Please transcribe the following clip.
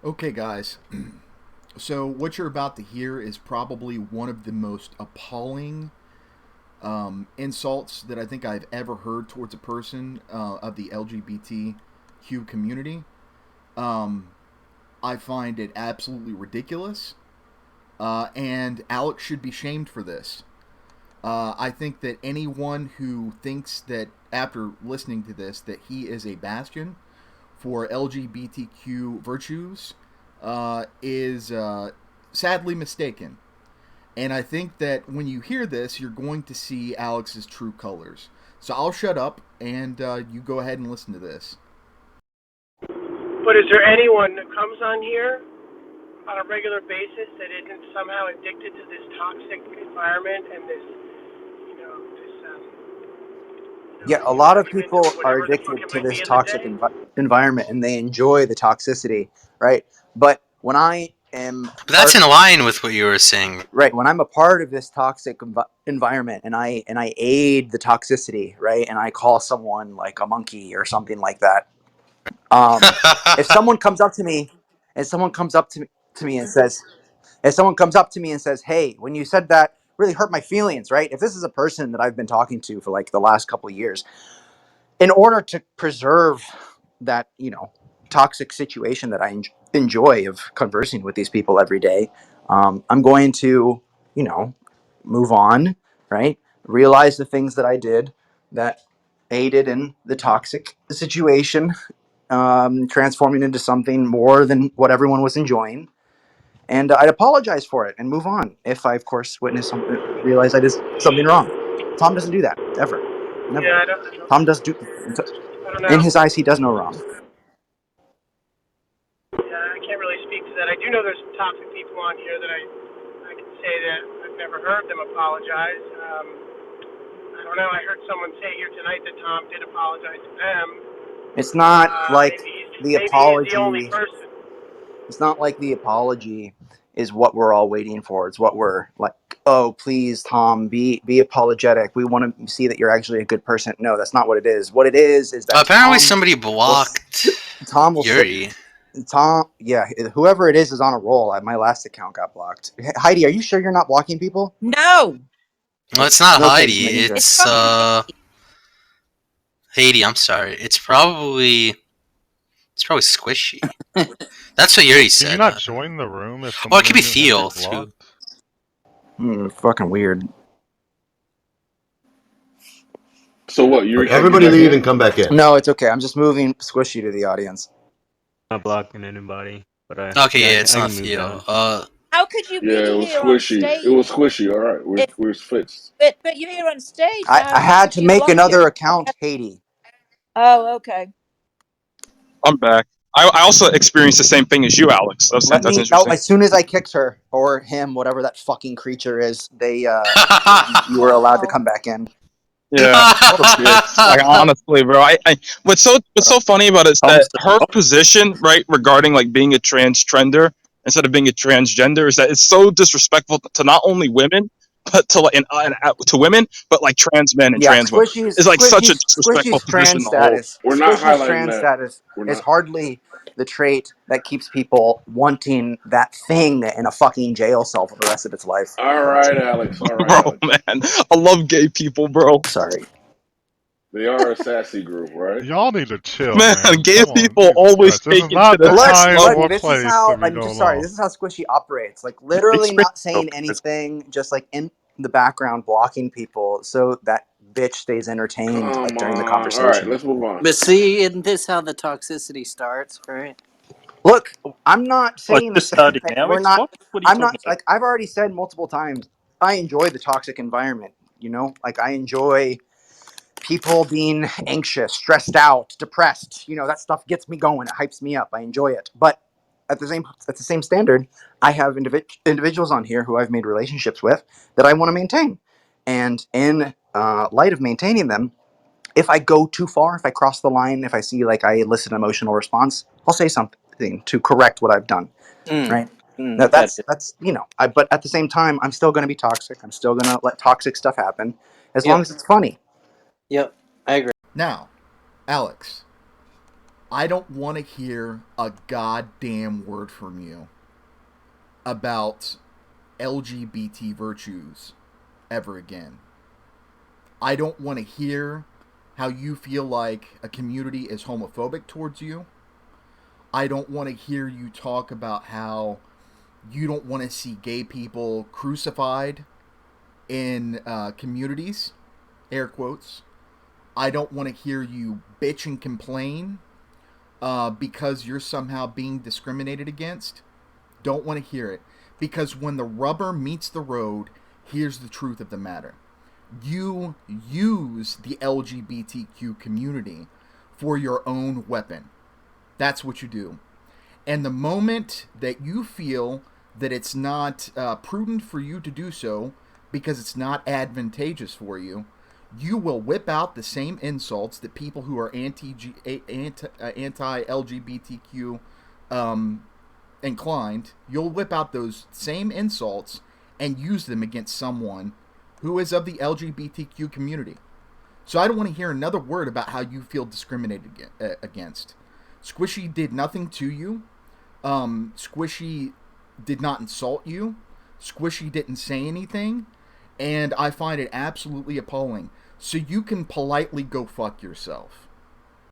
Okay, guys. So, what you're about to hear is probably one of the most appalling insults that I think I've ever heard towards a person of the LGBTQ community. Um, I find it absolutely ridiculous, and Alex should be shamed for this. I think that anyone who thinks that after listening to this that he is a bastion for LGBTQ virtues is sadly mistaken. And I think that when you hear this, you're going to see Alex's true colors. So I'll shut up and you go ahead and listen to this. But is there anyone that comes on here on a regular basis that isn't somehow addicted to this toxic environment and this, Yeah, a lot of judgment of people are whatever the fuck addicted it to might be this in the toxic day? environment and they enjoy the toxicity, right? But when I am But that's in line with what you were saying. right, when I'm a part of this toxic environment and I aid the toxicity, right, and I call someone like a monkey or something like that, if someone comes up to me, if someone comes up to me and says, if someone comes up to me and says, "Hey, when you said that, really hurt my feelings," right? If this is a person that I've been talking to for like the last couple of years, in order to preserve that toxic situation that I enjoy of conversing with these people every day, I'm going to you know move on, right? Realize the things that I did that aided in the toxic situation, transforming into something more than what everyone was enjoying, and I'd apologize for it and move on if I, of course, witness something, realize I did something wrong. Tom doesn't do that ever, never. Yeah, I don't know. Tom does do. I don't In know. his eyes, he does no wrong. Yeah, I can't really speak to that. I do know there's some toxic people on here that I can say that I've never heard them apologize. I don't know. I heard someone say here tonight that Tom did apologize to them. It's not like the Maybe he's the only apology. person. It's not like the apology is what we're all waiting for. It's what we're like. Oh, please, Tom, be apologetic. We want to see that you're actually a good person. No, that's not what it is. What it is that Apparently, somebody will blocked Tom will sit. Yuri. Tom, yeah, whoever it is on a roll. My last account got blocked. Heidi, are you sure you're not blocking people? No, No, it's not Okay, Heidi. just making sure. it's It's fucking Haiti. Haiti. I'm sorry. It's probably Squishy. That's what Yuri Can you said. not join the room if Well, it someone could be in it has you Theo too. blocked? Fucking weird. So what? Yuri can't get Everybody back leave in? and come back in. No, it's okay. I'm just moving Squishy to the audience. Not blocking anybody, but Okay, yeah, yeah, it's I not can move Theo. down. How could you Yeah, it be was here on squishy. It was stage? squishy. All right, If we're fixed. but you're here on stage, so I how had could to you make block another him? account, Haiti. Oh, okay. I'm back. I also experienced the same thing as you, Alex. Let That's me. Oh, interesting. as soon as I kicked her or him, whatever that fucking creature is, you were allowed to Wow. come back in. Yeah, what a bitch. Like honestly, bro. What's so funny about it is Tom that said, her "Oh, position, right, regarding like being a transgender instead of being a transgender, is that it's so disrespectful to not only women, but to like to women, but like trans men and yeah, trans women. It's like such a disrespectful Squishy's position trans to hold. status. We're not Squishy's highlighting trans that. status We're is not. hardly the trait that keeps people wanting that thing in a fucking jail cell for the rest of its life. All right, Alex. All right, Bro, Alex. man. I love gay people, bro. Sorry. They are a sassy group, right? Y'all need to chill, Man, man. gay Come on, people Jesus always Christ. This take is it to not the the next time Look, level. or this is place to how be I'm just going sorry. off. This is how Squishy operates. Like literally not saying anything, just like in the background blocking people so that bitch stays entertained like Come during the on. All right, conversation. let's move on. But see, isn't this how the toxicity starts, right? Look, I'm not Oh, it's saying just starting that now. we're It's not. what are you I'm talking not about? like I've already said multiple times. I enjoy the toxic environment. Like I enjoy people being anxious, stressed out, depressed. That stuff gets me going. It hypes me up. I enjoy it. But at the same standard, I have individuals on here who I've made relationships with that I want to maintain, and in light of maintaining them, if I go too far, if I cross the line, if I see like I elicit an emotional response, I'll say something to correct what I've done. Right? Gotcha. That's but at the same time, I'm still going to be toxic. I'm still going to let toxic stuff happen, as long Yep. as it's funny. Yep. I agree. Now, Alex, I don't want to hear a goddamn word from you about LGBT virtues ever again. I don't want to hear how you feel like a community is homophobic towards you. I don't want to hear you talk about how you don't want to see gay people crucified in communities, air quotes. I don't want to hear you bitch and complain because you're somehow being discriminated against. Don't want to hear it. Because when the rubber meets the road, here's the truth of the matter. You use the LGBTQ community for your own weapon. That's what you do. And the moment that you feel that it's not prudent for you to do so because it's not advantageous for you, you will whip out the same insults that people who are anti-LGBTQ inclined, you'll whip out those same insults and use them against someone who is of the LGBTQ community. So I don't want to hear another word about how you feel discriminated against. Squishy did nothing to you. Squishy did not insult you. Squishy didn't say anything. And I find it absolutely appalling. So you can politely go fuck yourself.